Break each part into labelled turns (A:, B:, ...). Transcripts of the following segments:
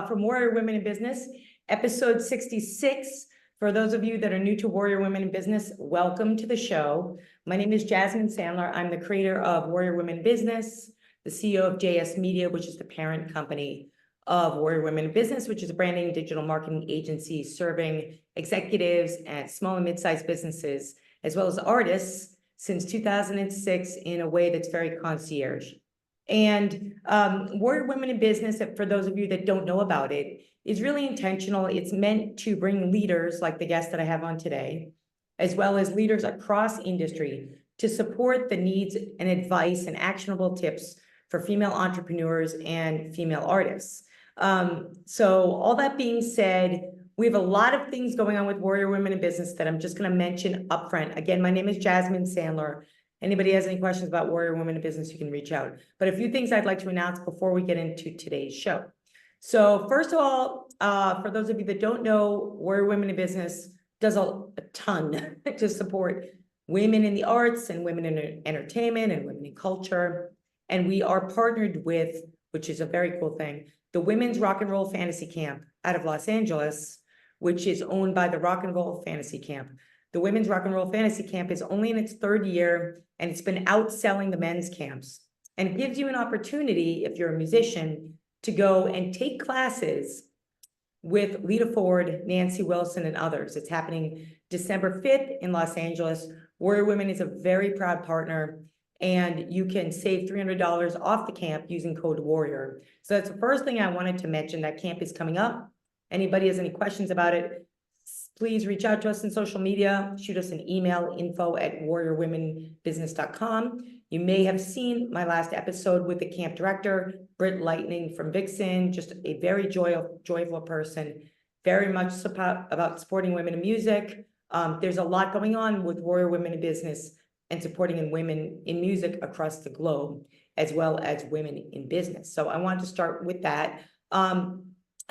A: from Warrior Women in Business, episode 66. For those of you that are new to Warrior Women in Business, welcome to the show. My name is Jasmine Sandler. I'm the creator of Warrior Women in Business, the CEO of JS Media, which is the parent company of Warrior Women in Business, which is a branding and digital marketing agency serving executives and small and mid-sized businesses, as well as artists since 2006 in a way that's very concierge. And Warrior Women in Business, for those of you that don't know about it, is really intentional. It's meant to bring leaders like the guest that I have on today, as well as leaders across industry to support the needs and advice and actionable tips for female entrepreneurs and female artists. So all that being said, we have a lot of things going on with Warrior Women in Business that I'm just going to mention upfront. Again, my name is Jasmine Sandler. Anybody has any questions about Warrior Women in Business, you can reach out. But a few things I'd like to announce before we get into today's show. So first of all, for those of you that don't know, Warrior Women in Business does a ton to support women in the arts and women in entertainment and women in culture. And we are partnered with, which is a very cool thing, the Women's Rock and Roll Fantasy Camp out of Los Angeles, which is owned by the Rock and Roll Fantasy Camp. The Women's Rock and Roll Fantasy Camp is only in its third year, and it's been outselling the men's camps. And it gives you an opportunity, if you're a musician, to go and take classes with Lita Ford, Nancy Wilson, and others. It's happening December 5th in Los Angeles. Warrior Women is a very proud partner, and you can save $300 off the camp using code WARRIOR. So that's the first thing I wanted to mention. That camp is coming up. Anybody has any questions about it, please reach out to us in social media, shoot us an email, info@warriorwomenbusiness.com. You may have seen my last episode with the camp director, Britt Lightning from Vixen, just a very joyful person, very much about supporting women in music. There's a lot going on with Warrior Women in Business and supporting women in music across the globe, as well as women in business. So I wanted to start with that.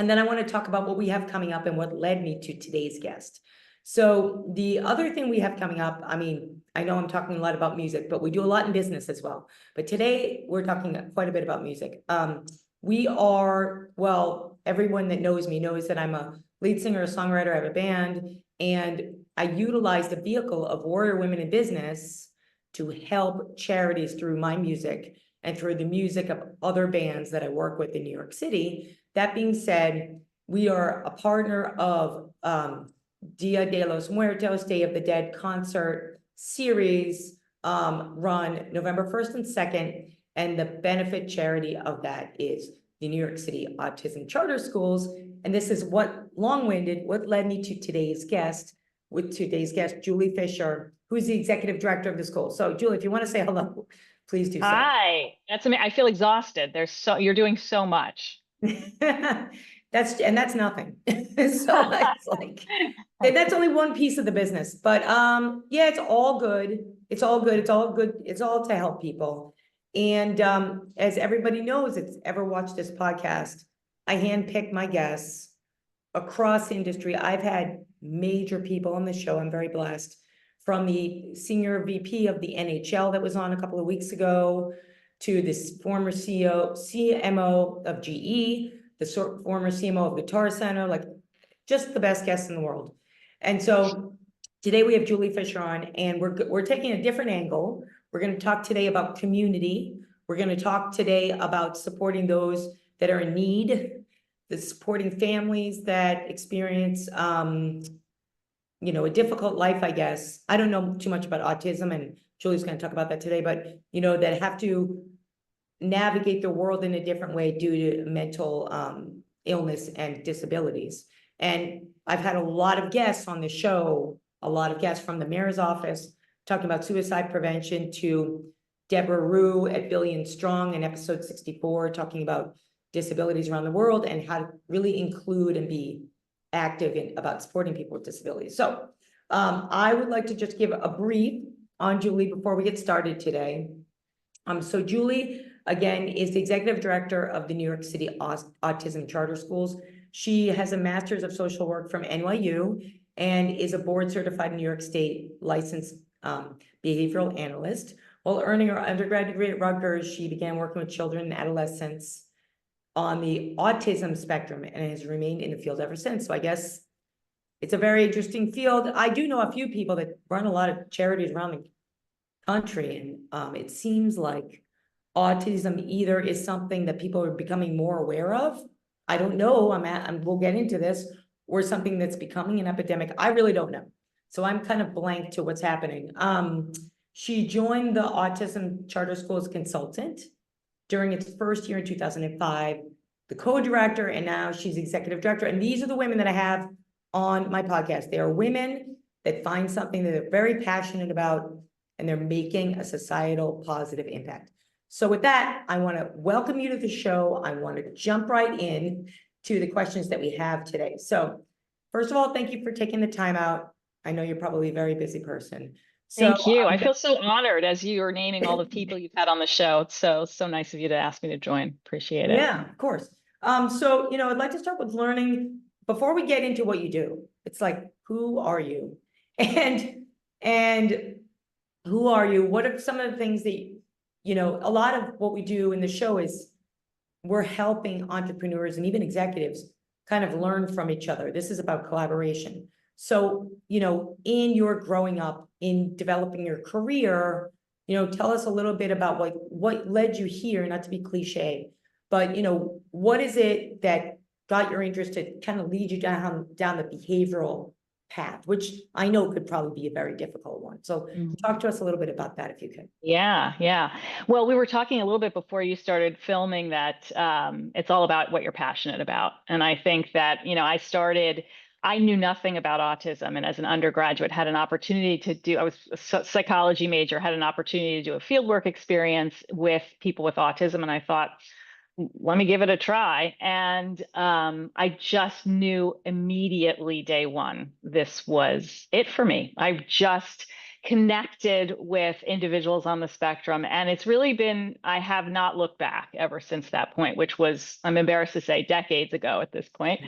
A: And then I want to talk about what we have coming up and what led me to today's guest. So the other thing we have coming up, I mean, I know I'm talking a lot about music, but we do a lot in business as well. But today we're talking quite a bit about music. We are, well, everyone that knows me knows that I'm a lead singer, a songwriter, I have a band, and I utilize the vehicle of Warrior Women in Business to help charities through my music and through the music of other bands that I work with in New York City. That being said, we are a partner of Dia de los Muertos, Day of the Dead concert series, run November 1st and 2nd. And the benefit charity of that is the New York City Autism Charter Schools. And this is what led me to today's guest, Julie Fisher, who's the executive director of the school. So Julie, if you want to say hello, please do so.
B: Hi, that's amazing. I feel exhausted. You're doing so much.
A: That's nothing. So it's like, that's only one piece of the business, but yeah, it's all good. It's all good. It's all good. It's all to help people. And as everybody knows, that's ever watched this podcast, I handpick my guests across industry. I've had major people on the show. I'm very blessed. From the senior VP of the NHL that was on a couple of weeks ago, to this former CMO of GE, the former CMO of Guitar Center, like just the best guests in the world. And so today we have Julie Fisher on, and we're taking a different angle. We're going to talk today about community. We're going to talk today about supporting those that are in need, supporting families that experience, a difficult life, I guess. I don't know too much about autism, and Julie's going to talk about that today, but, that have to navigate the world in a different way due to mental illness and disabilities. And I've had a lot of guests on the show, a lot of guests from the mayor's office, talking about suicide prevention, to Deborah Rue at Billion Strong in episode 64, talking about disabilities around the world and how to really include and be active about supporting people with disabilities. So I would like to just give a brief on Julie before we get started today. So Julie, again, is the executive director of the New York City Autism Charter Schools. She has a master's of social work from NYU and is a board certified New York State licensed behavioral analyst. While earning her undergrad degree at Rutgers, she began working with children and adolescents on the autism spectrum and has remained in the field ever since. So I guess it's a very interesting field. I do know a few people that run a lot of charities around the country, and it seems like autism either is something that people are becoming more aware of. I don't know, we'll get into this, or something that's becoming an epidemic. I really don't know. So I'm kind of blank to what's happening. She joined the Autism Charter Schools consultant during its first year in 2005, the co-director, and now she's executive director. And these are the women that I have on my podcast. They are women that find something that they're very passionate about, and they're making a societal positive impact. So with that, I want to welcome you to the show. I want to jump right in to the questions that we have today. So first of all, thank you for taking the time out. I know you're probably a very busy person. So,
B: Thank you. I feel so honored as you are naming all the people you've had on the show. It's so nice of you to ask me to join. Appreciate it.
A: Yeah, of course. So, I'd like to start with learning, before we get into what you do, it's like, who are you? And who are you? What are some of the things that, a lot of what we do in the show is we're helping entrepreneurs and even executives kind of learn from each other. This is about collaboration. So, in your growing up, in developing your career, tell us a little bit about what led you here, not to be cliche, but, what is it that got your interest to kind of lead you down the behavioral path, which I know could probably be a very difficult one. So talk to us a little bit about that if you could.
B: Yeah. Well, we were talking a little bit before you started filming that it's all about what you're passionate about. And I think that, I knew nothing about autism, and as an undergraduate had an opportunity I was a psychology major, had an opportunity to do a fieldwork experience with people with autism. And I thought, let me give it a try. And I just knew immediately day one, this was it for me. I just connected with individuals on the spectrum. And it's really been, I have not looked back ever since that point, which was, I'm embarrassed to say, decades ago at this point.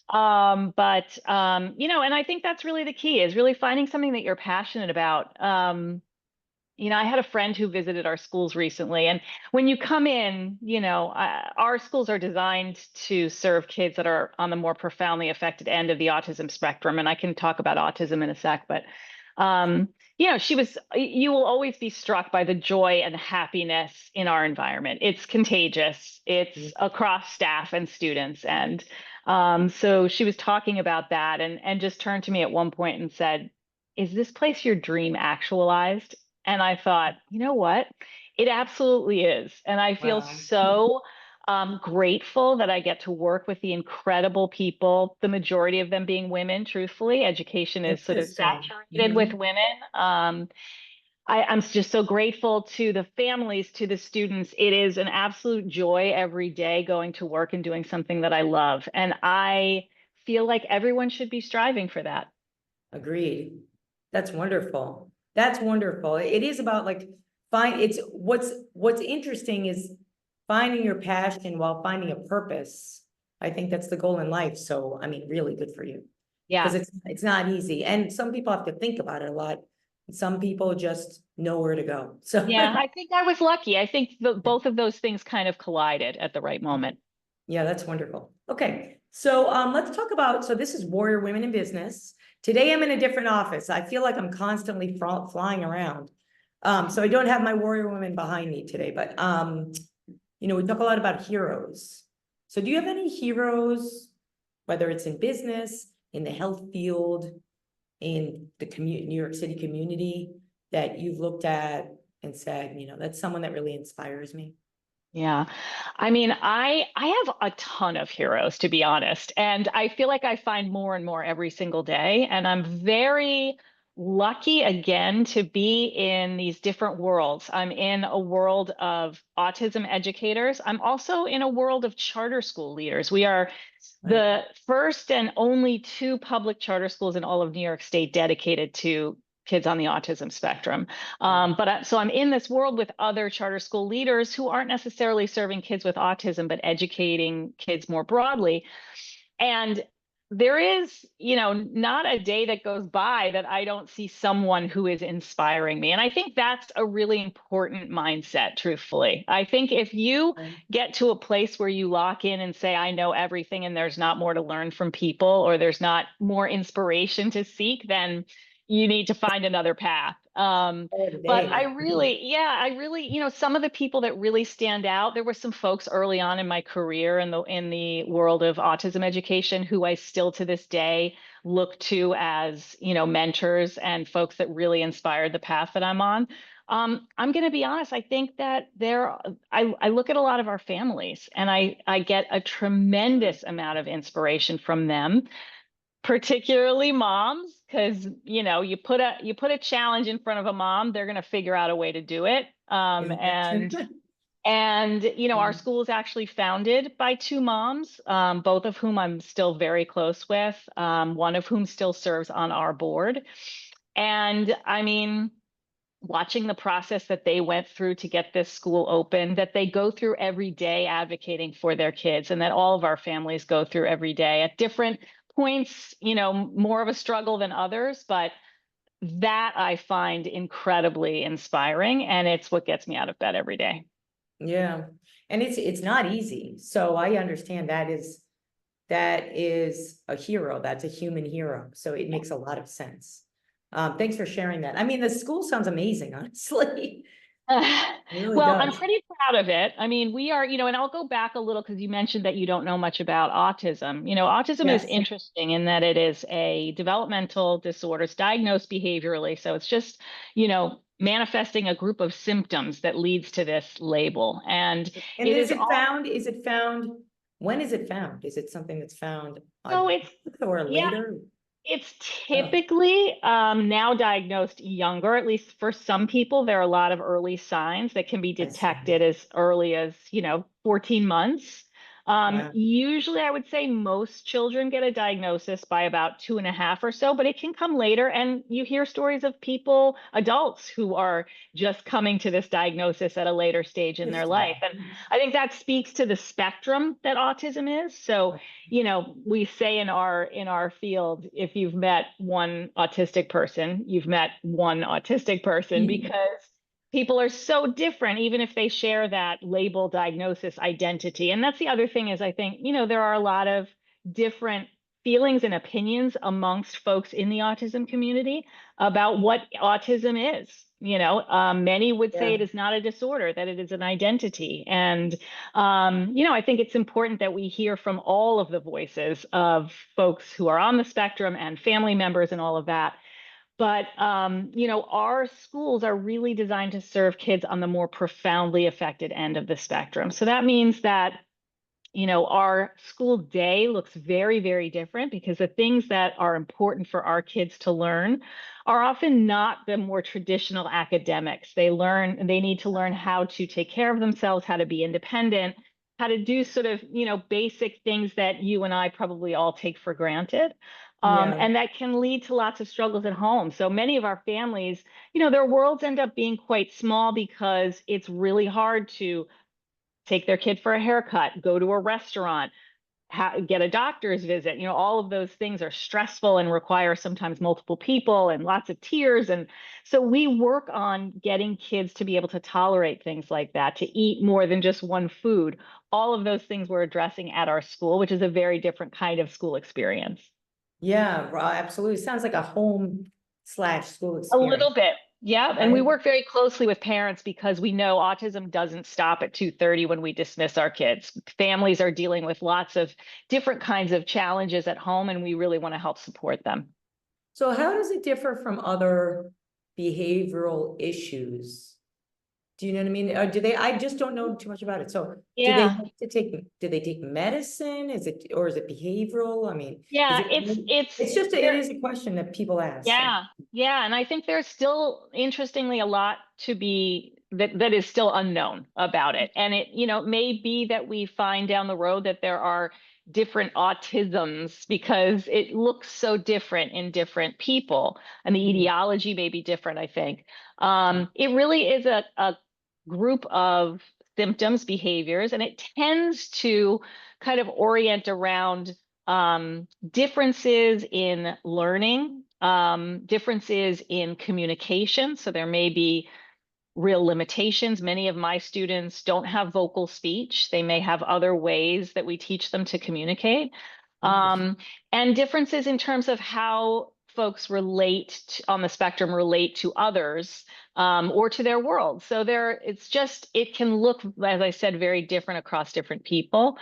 B: And I think that's really the key, is really finding something that you're passionate about. I had a friend who visited our schools recently, and when you come in, our schools are designed to serve kids that are on the more profoundly affected end of the autism spectrum. And I can talk about autism in a sec, but, you will always be struck by the joy and happiness in our environment. It's contagious. It's across staff and students. And so she was talking about that and just turned to me at one point and said, "Is this place your dream actualized?" And I thought, you know what? It absolutely is. And I feel so grateful that I get to work with the incredible people, the majority of them being women, truthfully. Education is sort of saturated with women. I'm just so grateful to the families, to the students. It is an absolute joy every day going to work and doing something that I love. And I feel like everyone should be striving for that.
A: Agreed. That's wonderful. That's wonderful. It is about what's interesting is finding your passion while finding a purpose. I think that's the goal in life. So, really good for you.
B: Yeah.
A: Because it's not easy. And some people have to think about it a lot. Some people just know where to go. So
B: yeah, I think I was lucky. I think both of those things kind of collided at the right moment.
A: Yeah, that's wonderful. Okay. So let's talk about, so this is Warrior Women in Business. Today I'm in a different office. I feel like I'm constantly flying around. So I don't have my Warrior Women behind me today, but we talk a lot about heroes. So do you have any heroes, whether it's in business, in the health field, in the New York City community, that you've looked at and said, that's someone that really inspires me?
B: Yeah. I have a ton of heroes, to be honest. And I feel like I find more and more every single day. And I'm very lucky, again, to be in these different worlds. I'm in a world of autism educators. I'm also in a world of charter school leaders. We are the first and only 2 public charter schools in all of New York State dedicated to kids on the autism spectrum. So I'm in this world with other charter school leaders who aren't necessarily serving kids with autism, but educating kids more broadly. And there is, not a day that goes by that I don't see someone who is inspiring me. And I think that's a really important mindset, truthfully. I think if you get to a place where you lock in and say, I know everything and there's not more to learn from people, or there's not more inspiration to seek, then you need to find another path. But I really, some of the people that really stand out, there were some folks early on in my career in the world of autism education who I still to this day look to as, mentors and folks that really inspired the path that I'm on. I'm going to be honest. I think that I look at a lot of our families and I get a tremendous amount of inspiration from them, particularly moms, because you put a challenge in front of a mom, they're going to figure out a way to do it.
A: Isn't that true?
B: And our school is actually founded by two moms, both of whom I'm still very close with, one of whom still serves on our board. And I mean, watching the process that they went through to get this school open, that they go through every day advocating for their kids, and that all of our families go through every day at different points, more of a struggle than others, but that I find incredibly inspiring, and it's what gets me out of bed every day.
A: Yeah, and it's not easy. So I understand that is a hero. That's a human hero. So it makes a lot of sense. Thanks for sharing that. I mean, the school sounds amazing, honestly. It really
B: Well, I'm
A: does.
B: pretty proud of it. I mean, we are, and I'll go back a little because you mentioned that you don't know much about autism. Autism is
A: Yes.
B: interesting in that it is a developmental disorder. It's diagnosed behaviorally. So it's just, manifesting a group of symptoms that leads to this label. And
A: And
B: it
A: is
B: is
A: it
B: all,
A: found? Is it found? When is it found? Is it something that's found
B: so
A: on
B: it's,
A: or
B: yeah,
A: later?
B: it's
A: Oh,
B: typically now diagnosed younger, at least for some people. There are a lot of early signs that can be
A: I see.
B: detected as early as, 14 months.
A: Wow.
B: Usually, I would say most children get a diagnosis by about 2.5 or so, but it can come later. And you hear stories of people, adults, who are just coming to this diagnosis at a later stage in their life. And I think that speaks to the spectrum that autism is. So, we say in our field, if you've met one autistic person, you've met one autistic person, because people are so different, even if they share that label, diagnosis, identity. And that's the other thing is I think, there are a lot of different feelings and opinions amongst folks in the autism community about what autism is. Many would say
A: Yeah.
B: it is not a disorder, that it is an identity. And I think it's important that we hear from all of the voices of folks who are on the spectrum and family members and all of that. But, our schools are really designed to serve kids on the more profoundly affected end of the spectrum. So that means that, our school day looks very, very different, because the things that are important for our kids to learn are often not the more traditional academics. They need to learn how to take care of themselves, how to be independent, how to do sort of, basic things that you and I probably all take for granted.
A: Yeah.
B: And that can lead to lots of struggles at home. So many of our families, their worlds end up being quite small because it's really hard to take their kid for a haircut, go to a restaurant, get a doctor's visit. All of those things are stressful and require sometimes multiple people and lots of tears. And so we work on getting kids to be able to tolerate things like that, to eat more than just one food. All of those things we're addressing at our school, which is a very different kind of school experience.
A: Yeah, absolutely. Sounds like a home/school
B: A
A: experience,
B: little bit. Yeah. And we
A: right?
B: work very closely with parents because we know autism doesn't stop at 2:30 when we dismiss our kids. Families are dealing with lots of different kinds of challenges at home, and we really want to help support them.
A: So how does it differ from other behavioral issues? Do you know what I mean? Or I just don't know too much about it. So
B: Yeah.
A: do they take medicine? Is it behavioral? I mean, is
B: Yeah.
A: it,
B: It's
A: it's just, it
B: there.
A: is a question that people ask.
B: Yeah. Yeah. And I think there's still, interestingly, a lot that is still unknown about it. And it, may be that we find down the road that there are different autisms because it looks so different in different people, and the etiology may be different, I think. It really is a group of symptoms, behaviors, and it tends to kind of orient around differences in learning, differences in communication. So there may be real limitations. Many of my students don't have vocal speech. They may have other ways that we teach them to communicate. And differences in terms of how folks on the spectrum relate to others or to their world. So it can look, as I said, very different across different people,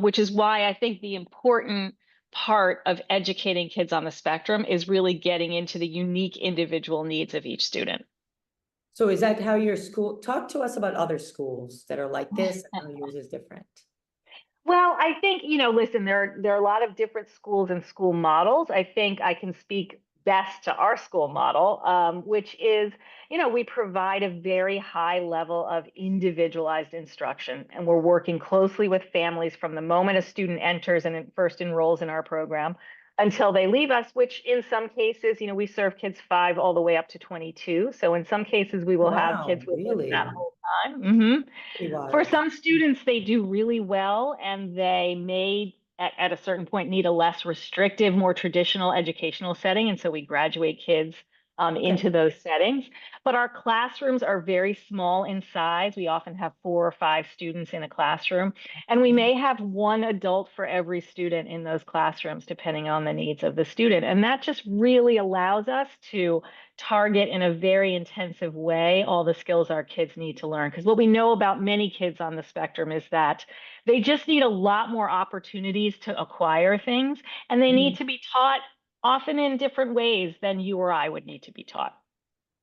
B: which is why I think the important part of educating kids on the spectrum is really getting into the unique individual needs of each student.
A: So is that how your school, talk to us about other schools that are like this and how yours is different?
B: Well, I think, listen, there are a lot of different schools and school models. I think I can speak best to our school model, which is, we provide a very high level of individualized instruction, and we're working closely with families from the moment a student enters and first enrolls in our program until they leave us, which in some cases, we serve kids 5 all the way up to 22. So in some cases, we will have kids with us that whole time. Mm-hmm. For some students, they do really well, and they may, at a certain point, need a less restrictive, more traditional educational setting. And so we graduate kids into those settings. But our classrooms are very small in size. We often have 4 or 5 students in a classroom, and we may have 1 adult for every student in those classrooms, depending on the needs of the student. And that just really allows us to target in a very intensive way all the skills our kids need to learn. Because what we know about many kids on the spectrum is that they just need a lot more opportunities to acquire things, and they need to be taught often in different ways than you or I would need to be taught.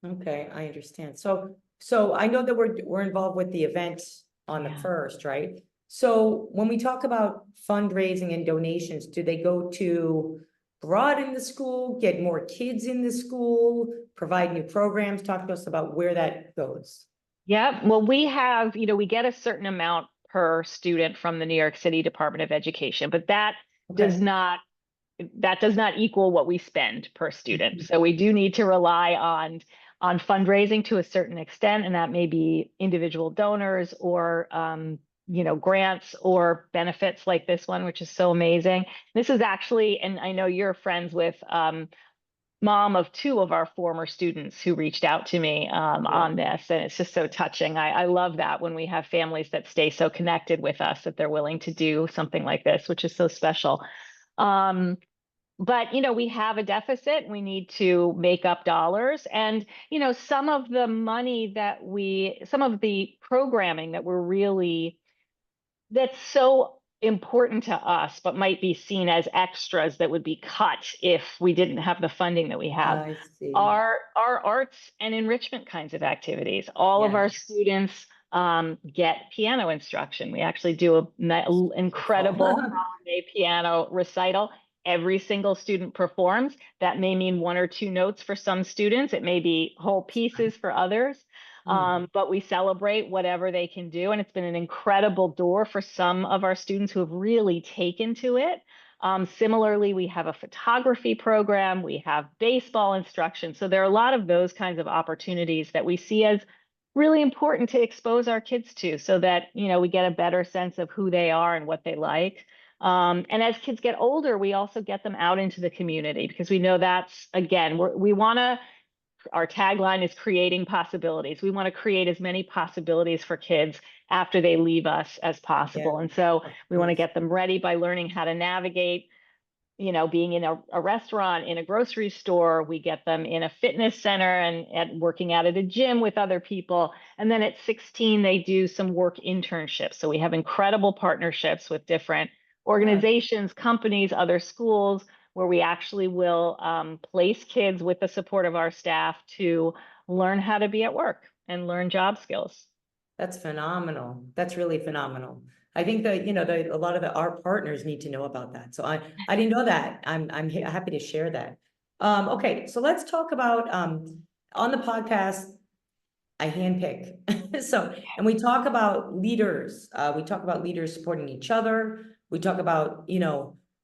A: Okay, I understand. So I know that we're involved with the event on the 1st, right? So when we talk about fundraising and donations, do they go to broaden the school, get more kids in the school, provide new programs? Talk to us about where that goes.
B: Yeah, well, we have, we get a certain amount per student from the New York City Department of Education, but that does not equal what we spend per student. So we do need to rely on fundraising to a certain extent, and that may be individual donors or grants or benefits like this one, which is so amazing. This is actually, and I know you're friends with mom of 2 of our former students who reached out to me on this, and it's just so touching. I love that when we have families that stay so connected with us that they're willing to do something like this, which is so special. But, we have a deficit. We need to make up dollars. And, some of the money some of the programming that's so important to us, but might be seen as extras that would be cut if we didn't have the funding that we have,
A: I see.
B: are arts and enrichment kinds of activities. All of our students get piano instruction. We actually do an incredible holiday piano recital. Every single student performs. That may mean 1 or 2 notes for some students. It may be whole pieces for others. But we celebrate whatever they can do. And it's been an incredible door for some of our students who have really taken to it. Similarly, we have a photography program. We have baseball instruction. So there are a lot of those kinds of opportunities that we see as really important to expose our kids to, so that, we get a better sense of who they are and what they like. And as kids get older, we also get them out into the community, because we know that's, again, our tagline is creating possibilities. We want to create as many possibilities for kids after they leave us as possible. And so we want to get them ready by learning how to navigate, being in a restaurant, in a grocery store. We get them in a fitness center and working out at a gym with other people. And then at 16, they do some work internships. So we have incredible partnerships with different organizations, companies, other schools, where we actually will place kids with the support of our staff to learn how to be at work and learn job skills.
A: That's phenomenal. That's really phenomenal. I think that, a lot of our partners need to know about that. So I didn't know that. I'm happy to share that. Okay, so let's talk about on the podcast, I handpick. So, and we talk about leaders. We talk about leaders supporting each other. We talk about,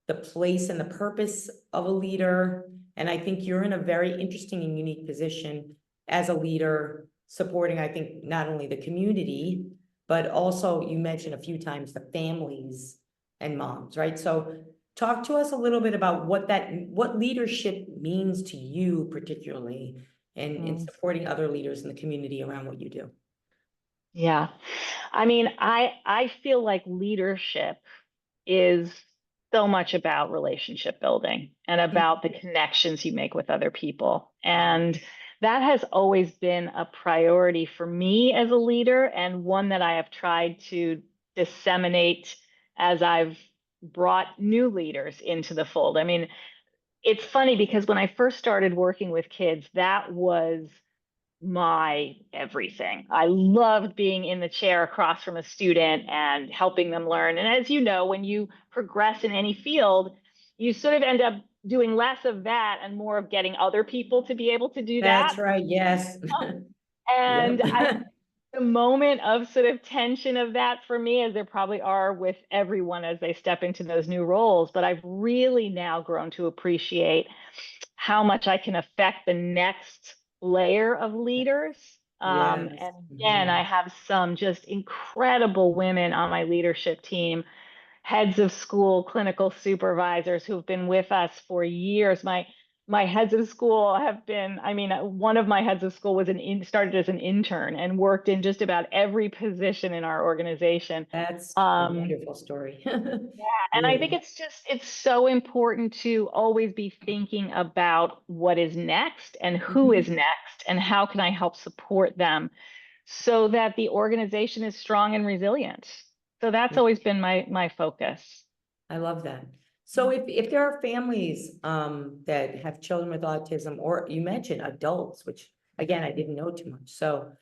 A: the place and the purpose of a leader. And I think you're in a very interesting and unique position as a leader, supporting, I think, not only the community, but also, you mentioned a few times, the families and moms, right? So talk to us a little bit about what leadership means to you particularly in supporting other leaders in the community around what you do.
B: Yeah. I mean, I feel like leadership is so much about relationship building and about the connections you make with other people. And that has always been a priority for me as a leader, and one that I have tried to disseminate as I've brought new leaders into the fold. I mean, it's funny because when I first started working with kids, that was my everything. I loved being in the chair across from a student and helping them learn. And as you know, when you progress in any field, you sort of end up doing less of that and more of getting other people to be able to do that.
A: That's right. Yes.
B: And
A: Yep.
B: the moment of sort of tension of that for me, as there probably are with everyone as they step into those new roles, but I've really now grown to appreciate how much I can affect the next layer of leaders. And
A: Yes.
B: again, I have some just incredible women on my leadership team, heads of school, clinical supervisors who've been with us for years. My heads of school have been, I mean, one of my heads of school was started as an intern and worked in just about every position in our organization.
A: That's a wonderful story.
B: And I think
A: Really.
B: it's so important to always be thinking about what is next and who is
A: Mhm.
B: next and how can I help support them so that the organization is strong and resilient. So that's always been my focus.
A: I love that. So if there are families that have children with autism, or you mentioned adults, which again, I didn't know too much. So,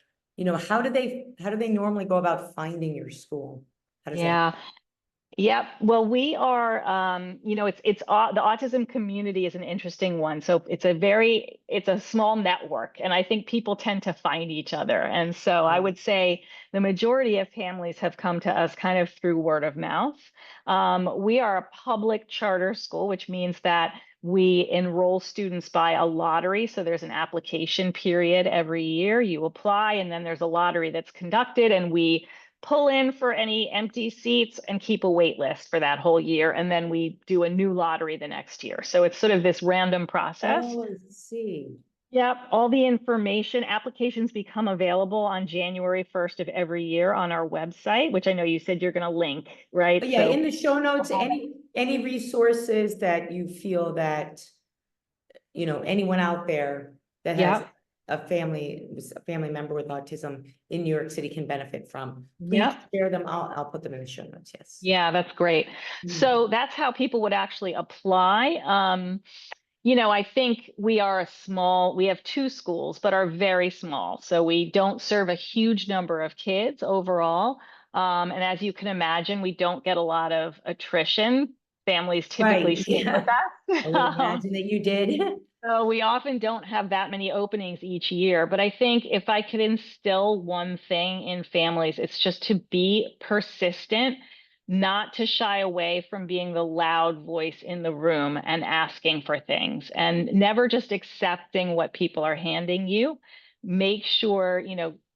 A: how do they normally go about finding your school? How does that?
B: Yeah. Yep. Well, we are, the autism community is an interesting one. So it's a small network, and I think people tend to find each other. And so I would say the majority of families have come to us kind of through word of mouth. We are a public charter school, which means that we enroll students by a lottery. So there's an application period every year. You apply, and then there's a lottery that's conducted, and we pull in for any empty seats and keep a wait list for that whole year. And then we do a new lottery the next year. So it's sort of this random process.
A: Oh, I see.
B: Yep. All the information, applications become available on January 1st of every year on our website, which I know you said you're going to link, right?
A: But yeah, in the show notes, any resources that you feel that, anyone out there that has
B: Yep.
A: a family member with autism in New York City can benefit from, please
B: Yep.
A: share them. I'll put them in the show notes. Yes.
B: Yeah, that's great. So that's how people would actually apply. I think we have two schools, but are very small. So we don't serve a huge number of kids overall. And as you can imagine, we don't get a lot of attrition. Families typically
A: Right.
B: stay with
A: Yeah. I would
B: us.
A: imagine that you did.
B: So we often don't have that many openings each year. But I think if I could instill one thing in families, it's just to be persistent, not to shy away from being the loud voice in the room and asking for things, and never just accepting what people are handing you. Make sure,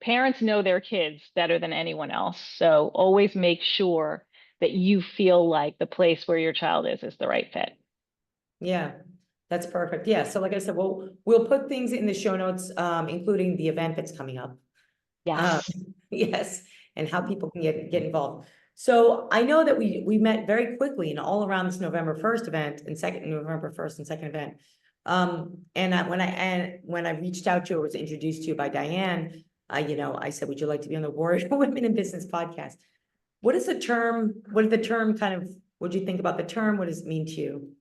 B: parents know their kids better than anyone else. So always make sure that you feel like the place where your child is the right fit.
A: Yeah, that's perfect. Yeah. So like I said, we'll put things in the show notes, including the event that's coming up.
B: Yes.
A: Yes, and how people can get involved. So I know that we met very quickly and all around this November 1st event and November 1st and second event. When I reached out to you or was introduced to you by Diane, I said, would you like to be on the Warrior Women in Business podcast? What is the term? What is the term kind of, what do you think about the term? What does it mean to you?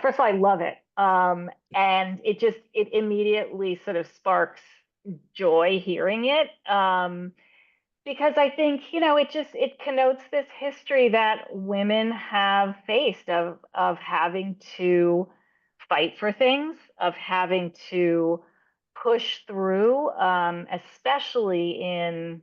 B: First of all, I love it. And it immediately sort of sparks joy hearing it. Because I think, it connotes this history that women have faced of having to fight for things, of having to push through, especially in,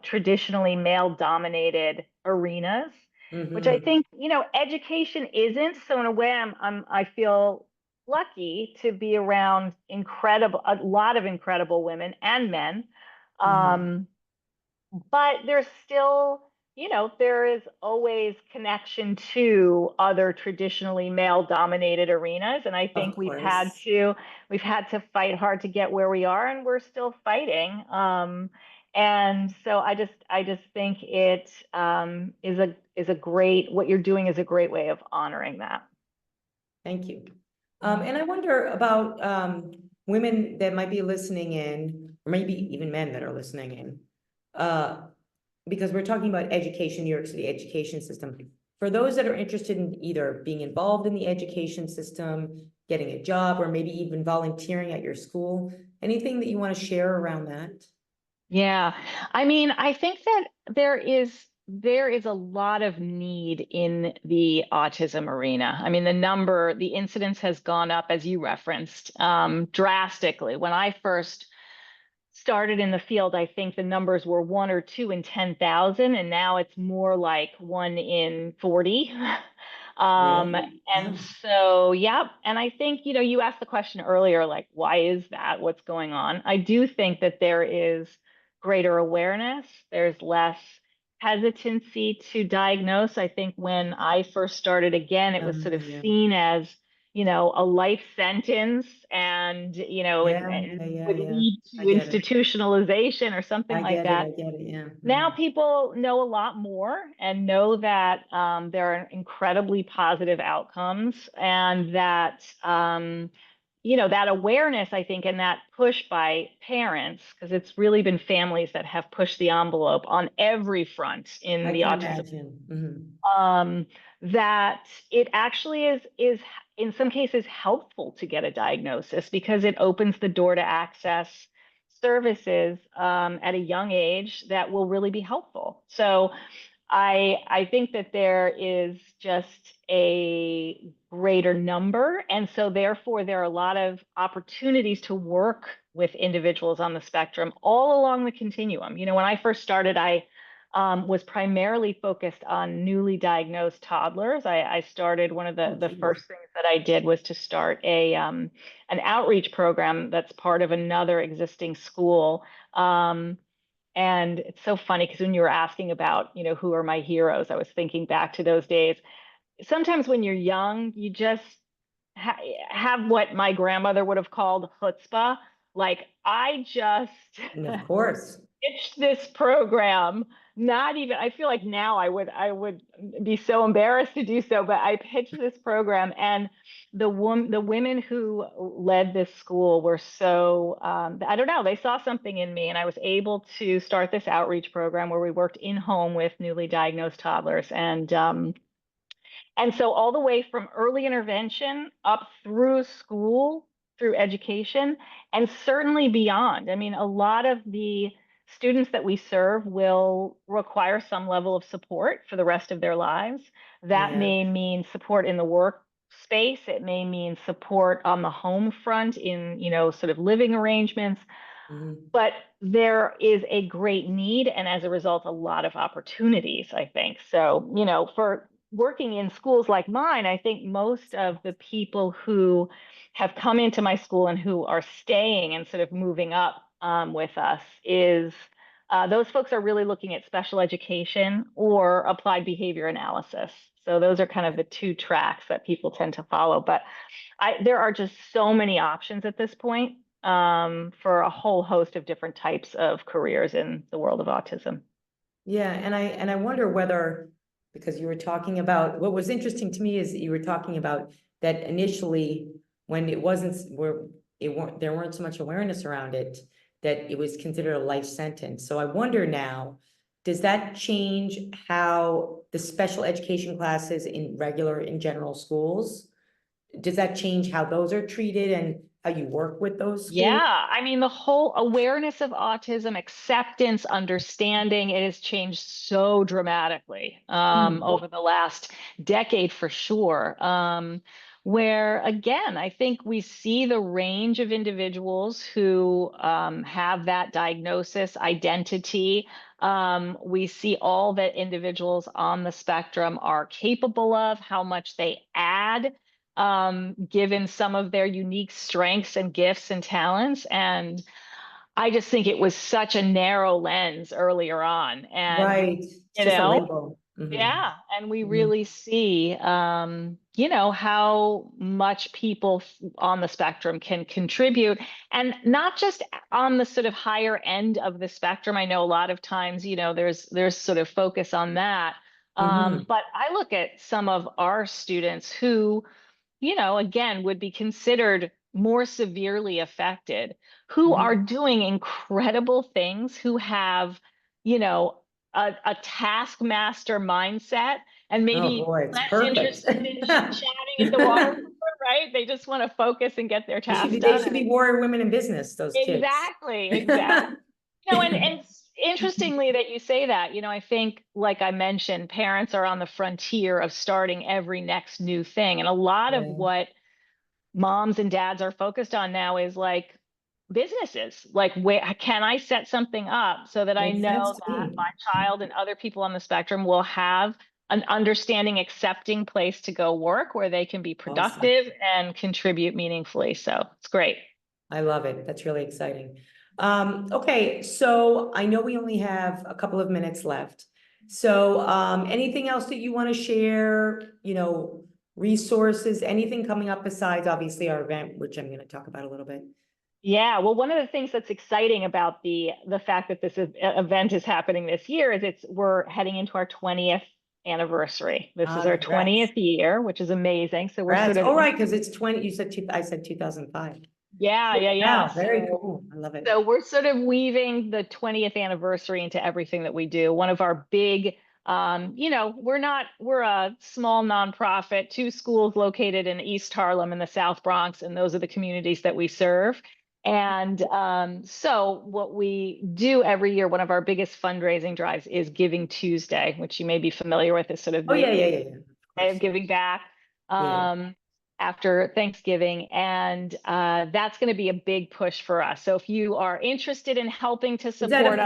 B: traditionally male dominated arenas, which I
A: Mhm.
B: think, education isn't. So in a way, I feel lucky to be around a lot of incredible women and men.
A: Mhm.
B: But there's still there is always connection to other traditionally male-dominated arenas, and I
A: Of
B: think
A: course.
B: we've had to fight hard to get where we are, and we're still fighting. And so I just think it is a great what you're doing is a great way of honoring that.
A: Thank you. And I wonder about women that might be listening in, or maybe even men that are listening in. Because we're talking about education, New York City education system. For those that are interested in either being involved in the education system, getting a job, or maybe even volunteering at your school, anything that you want to share around that?
B: Yeah. I mean, I think that there is a lot of need in the autism arena. I mean, the incidence has gone up, as you referenced, drastically. When I first started in the field, I think the numbers were 1 or 2 in 10,000, and now it's more like 1 in 40.
A: Really?
B: And
A: Yeah.
B: so, yeah, and I think, you asked the question earlier, like, why is that? What's going on? I do think that there is greater awareness. There's less hesitancy to diagnose. I think when I first started, again, it was sort of
A: Yeah.
B: seen as, a life sentence, and, it would
A: Yeah.
B: lead
A: I
B: to
A: get it.
B: institutionalization or something
A: I
B: like
A: get it.
B: that.
A: I get it. Yeah.
B: Now people know a lot more and know that there are incredibly positive outcomes, and that that awareness, I think, and that push by parents, because it's really been families that have pushed the envelope on every front in
A: I
B: the
A: can
B: autism,
A: imagine. Mhm.
B: that it actually is in some cases helpful to get a diagnosis, because it opens the door to access services at a young age that will really be helpful. So I think that there is just a greater number, and so therefore there are a lot of opportunities to work with individuals on the spectrum all along the continuum. When I first started, I was primarily focused on newly diagnosed toddlers. I started one of
A: Oh,
B: the
A: geez.
B: first things that I did was to start an outreach program that's part of another existing school. And it's so funny because when you were asking about, who are my heroes, I was thinking back to those days. Sometimes when you're young, you just ha have what my grandmother would have called chutzpah. Like, I just
A: And of course.
B: pitched this program. Not even, I feel like now I would be so embarrassed to do so, but I pitched this program, and the women who led this school were so, I don't know, they saw something in me, and I was able to start this outreach program where we worked in home with newly diagnosed toddlers. And so all the way from early intervention up through school, through education, and certainly beyond. I mean, a lot of the students that we serve will require some level of support for the rest of their lives. That
A: Yeah.
B: may mean support in the workspace. It may mean support on the home front in, sort of living arrangements.
A: Mhm.
B: But there is a great need, and as a result, a lot of opportunities, I think. So, for working in schools like mine, I think most of the people who have come into my school and who are staying and sort of moving up with us is those folks are really looking at special education or applied behavior analysis. So those are kind of the two tracks that people tend to follow. But there are just so many options at this point for a whole host of different types of careers in the world of autism.
A: Yeah, and I wonder whether, because you were talking about, what was interesting to me is that you were talking about that initially, when it wasn't, where there weren't so much awareness around it, that it was considered a life sentence. So I wonder now, does that change how the special education classes in general schools, does that change how those are treated and how you work with those schools?
B: Yeah, I mean, the whole awareness of autism, acceptance, understanding, it has changed so dramatically
A: Mm.
B: over the last decade for sure. Where again, I think we see the range of individuals who have that diagnosis, identity. We see all that individuals on the spectrum are capable of, how much they add given some of their unique strengths and gifts and talents. And I just think it was such a narrow lens earlier on. And,
A: Right. It's
B: you
A: just a
B: know,
A: label.
B: yeah, and we
A: Mhm.
B: really see, how much people on the spectrum can contribute, and not just on the sort of higher end of the spectrum. I know a lot of times, there's sort of focus on that.
A: Mhm.
B: But I look at some of our students who, again, would be considered more severely affected, who are
A: Mhm.
B: doing incredible things, who have, you know, a taskmaster mindset, and
A: Oh
B: maybe
A: boy, it's
B: less
A: perfect.
B: interested in chit-chatting at the water cooler, right? They just want to focus and get their
A: They should
B: tasks
A: be, they
B: done.
A: should be warrior women in business, those kids.
B: Exactly, exactly. And interestingly that you say that, I think, like I mentioned, parents are on the frontier of starting every next new thing. And a lot of
A: Yeah.
B: what moms and dads are focused on now is like businesses. Like, where can I set something up so that I
A: Makes sense
B: know
A: to
B: that
A: me.
B: my child and other people on the spectrum will have an understanding, accepting place to go work where they can be
A: Awesome.
B: productive and contribute meaningfully. So it's great.
A: I love it. That's really exciting. Okay, so I know we only have a couple of minutes left. So, anything else that you want to share, resources, anything coming up besides obviously our event, which I'm going to talk about a little bit?
B: Yeah, well, one of the things that's exciting about the fact that this event is happening this year is we're heading into our 20th anniversary. This is our
A: Congrats.
B: 20th year, which is amazing. So we're sort
A: Congrats.
B: of
A: All right, because it's 20, you said I said 2005.
B: yeah.
A: Wow, very cool. I love it.
B: So we're sort of weaving the 20th anniversary into everything that we do. One of our big, we're a small nonprofit, 2 schools located in East Harlem and the South Bronx, and those are the communities that we serve. And so what we do every year, one of our biggest fundraising drives is Giving Tuesday, which you may be familiar with, is sort of
A: Oh, yeah, yeah,
B: the
A: yeah, yeah. Of
B: day of
A: course.
B: giving back.
A: Yeah.
B: Um, After Thanksgiving. And that's going to be a big push for us. So if you are interested in helping to support us,
A: Is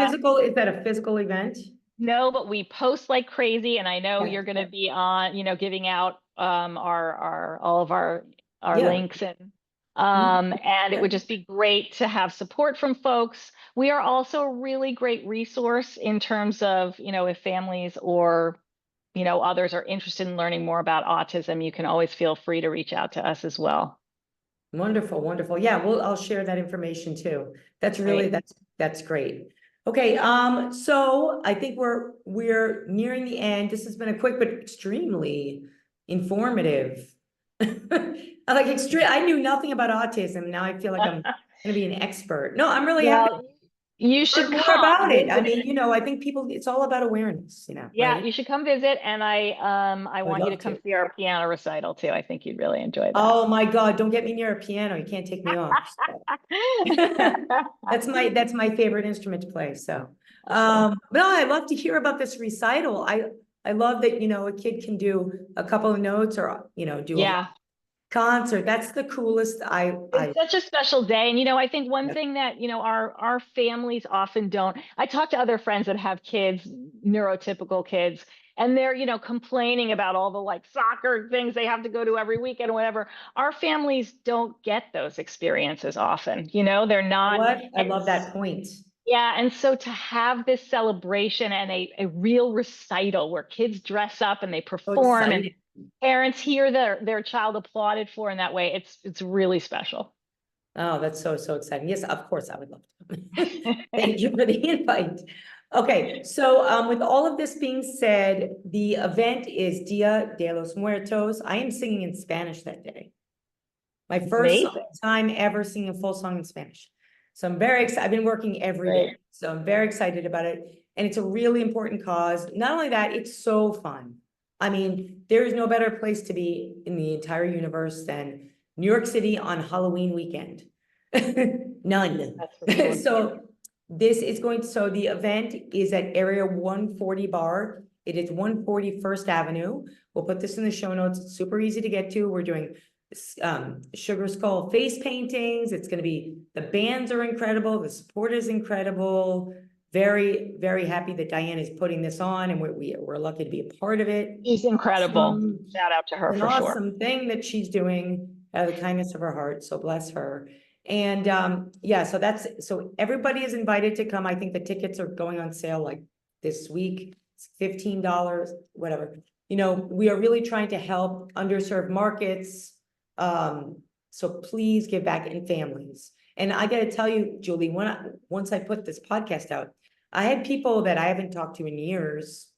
A: that a physical event?
B: no, but we post like crazy. And I know
A: Yeah.
B: you're going to be on, giving out our all of our
A: Yeah.
B: links,
A: Mhm.
B: and it
A: Yeah.
B: would just be great to have support from folks. We are also a really great resource in terms of, if families or others are interested in learning more about autism, you can always feel free to reach out to us as well.
A: Wonderful, wonderful. Yeah, well, I'll share that information too. That's really,
B: Great.
A: that's great. Okay, so I think we're nearing the end. This has been a quick but extremely informative. I knew nothing about autism. Now I feel like I'm gonna be an expert. No, I'm really happy
B: Well, you
A: to learn
B: should
A: more
B: come
A: about it. I
B: visit.
A: mean, I think it's all about awareness,
B: Yeah,
A: right?
B: you should come visit, and I
A: I would
B: want you to
A: love
B: come
A: to.
B: see our piano recital too. I think you'd really enjoy that.
A: Oh my God, don't get me near a piano. You can't take me off. So. That's my favorite instrument to play. So,
B: Awesome.
A: but no, I love to hear about this recital. I love that, a kid can do a couple of notes or, do a whole
B: Yeah.
A: concert. That's the coolest.
B: It's such a special day. And, I think one
A: Yeah.
B: thing that, our families often don't, I talk to other friends that have kids, neurotypical kids, and they're, complaining about all the like soccer things they have to go to every weekend or whatever. Our families don't get those experiences often, they're
A: You know
B: not.
A: what? I
B: And
A: love that point.
B: yeah, and so to have this celebration and a real recital where kids dress up and they
A: So
B: perform and
A: excited.
B: parents hear their child applauded for in that way, it's really special.
A: Oh, that's so, so exciting. Yes, of course, I would love to. Thank you for the invite. Okay, so with all of this being said, the event is Dia de los Muertos. I am singing in Spanish that day. My first
B: Amazing.
A: time ever singing a full song in Spanish. So I'm very excited. I've been working every day.
B: Great.
A: So I'm very excited about it. And it's a really important cause. Not only that, it's so fun. I mean, there is no better place to be in the entire universe than New York City on Halloween weekend. None.
B: That's for sure.
A: So so the event is at Area 140 Bar. It is 140 First Avenue. We'll put this in the show notes. It's super easy to get to. We're doing Sugar Skull face paintings. It's going to be, the bands are incredible. The support is incredible. Very, very happy that Diane is putting this on, and we're lucky to be a part of it.
B: She's incredible. Shout out to her
A: An
B: for sure.
A: awesome thing that she's doing out of the kindness of her heart. So bless her. And yeah, so everybody is invited to come. I think the tickets are going on sale like this week. It's $15, whatever. You know, we are really trying to help underserved markets. So please give back in families. And I got to tell you, Julie, once I put this podcast out, I had people that I haven't talked to in years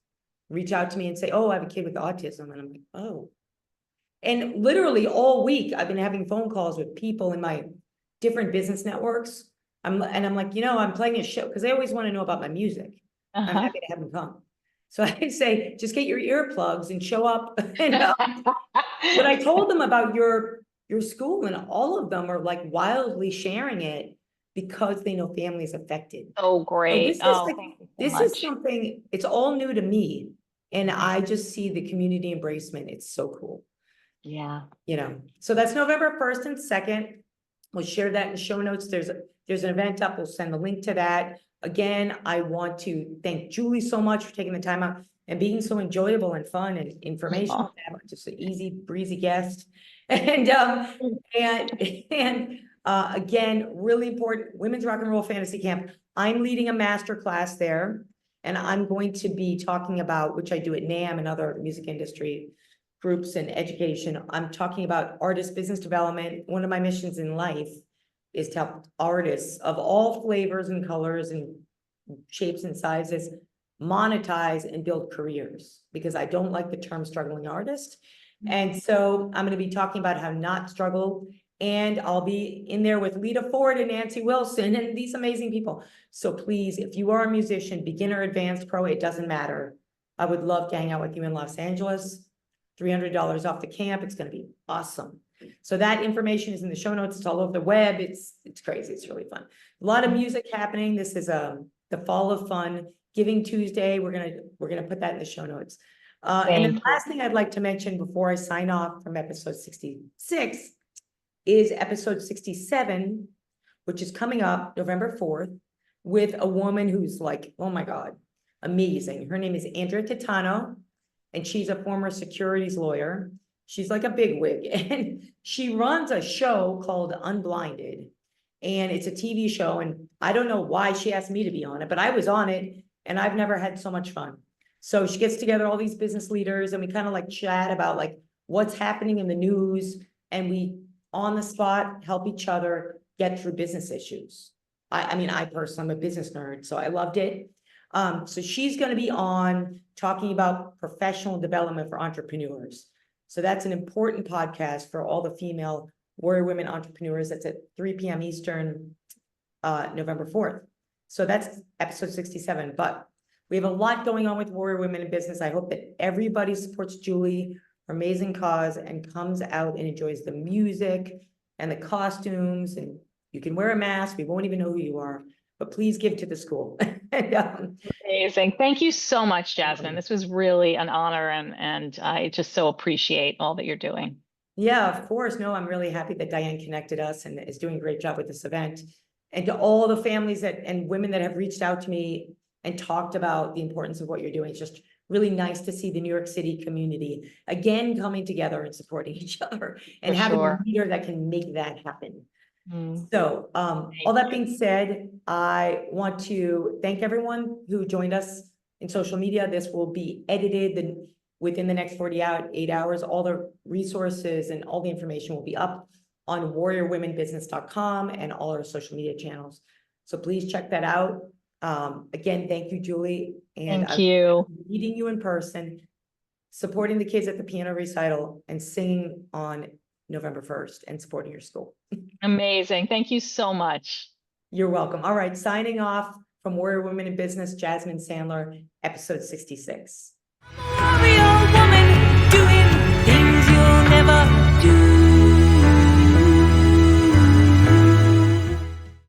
A: reach out to me and say, oh, I have a kid with autism. And I'm like, oh. And literally all week, I've been having phone calls with people in my different business networks. I'm like, you know, I'm playing a show because they always want to know about my music. I'm happy to have them come. So I say, just get your earplugs and show up. And but I told them about your school, and all of them are like wildly sharing it because they know families affected.
B: Oh, great.
A: So
B: this is
A: something, it's all new to me. And I just see the community embracement. It's so cool.
B: Yeah.
A: You know, so that's November 1st and 2nd. We'll share that in the show notes. There's an event up. We'll send the link to that. Again, I want to thank Julie so much for taking the time out and being so enjoyable and fun and informational. Just an easy breezy guest. And again, really important, Women's Rock and Roll Fantasy Camp. I'm leading a master class there, and I'm going to be talking about, which I do at NAMM and other music industry groups and education. I'm talking about artist business development. One of my missions in life is to help artists of all flavors and colors and shapes and sizes monetize and build careers, because I don't like the term struggling artist. And so I'm going to be talking about how not struggle, and I'll be in there with Lita Ford and Nancy Wilson and these amazing people. So please, if you are a musician, beginner, advanced, pro, it doesn't matter. I would love to hang out with you in Los Angeles. $300 off the camp. It's going to be awesome. So that information is in the show notes. It's all over the web. It's crazy. It's really fun. A lot of music happening. This is the fall of fun. Giving Tuesday. We're gonna put that in the show notes. And then the last thing I'd like to mention before I sign off from episode 66 is episode 67, which is coming up November 4th, with a woman who's like, oh my God, amazing. Her name is Andrea Titano, and she's a former securities lawyer. She's like a bigwig, and she runs a show called Unblinded, and it's a TV show. And I don't know why she asked me to be on it, but I was on it, and I've never had so much fun. So she gets together all these business leaders, and we kind of like chat about like what's happening in the news, and we on the spot help each other get through business issues. I mean, I personally, I'm a business nerd, so I loved it. So she's going to be on talking about professional development for entrepreneurs. So that's an important podcast for all the female warrior women entrepreneurs. That's at 3 p.m. Eastern, November 4th. So that's episode 67. But we have a lot going on with warrior women in business. I hope that everybody supports Julie, her amazing cause, and comes out and enjoys the music and the costumes. And you can wear a mask. We won't even know who you are. But please give to the school.
B: Amazing. Thank you so much, Jasmine. This was really an honor, and I just so appreciate all that you're doing.
A: Yeah, of course. No, I'm really happy that Diane connected us and is doing a great job with this event. And to all the families and women that have reached out to me and talked about the importance of what you're doing. It's just really nice to see the New York City community again coming together and supporting each other and having a leader that can make that happen. So all that being said, I want to thank everyone who joined us in social media. This will be edited within the next 48 hours. All the resources and all the information will be up on warriorwomenbusiness.com and all our social media channels. So please check that out. Again, thank you, Julie. And
B: thank you.
A: Meeting you in person, supporting the kids at the piano recital, and singing on November 1st and supporting your school.
B: Amazing. Thank you so much.
A: You're welcome. All right. Signing off from Warrior Women in Business, Jasmine Sandler, episode 66.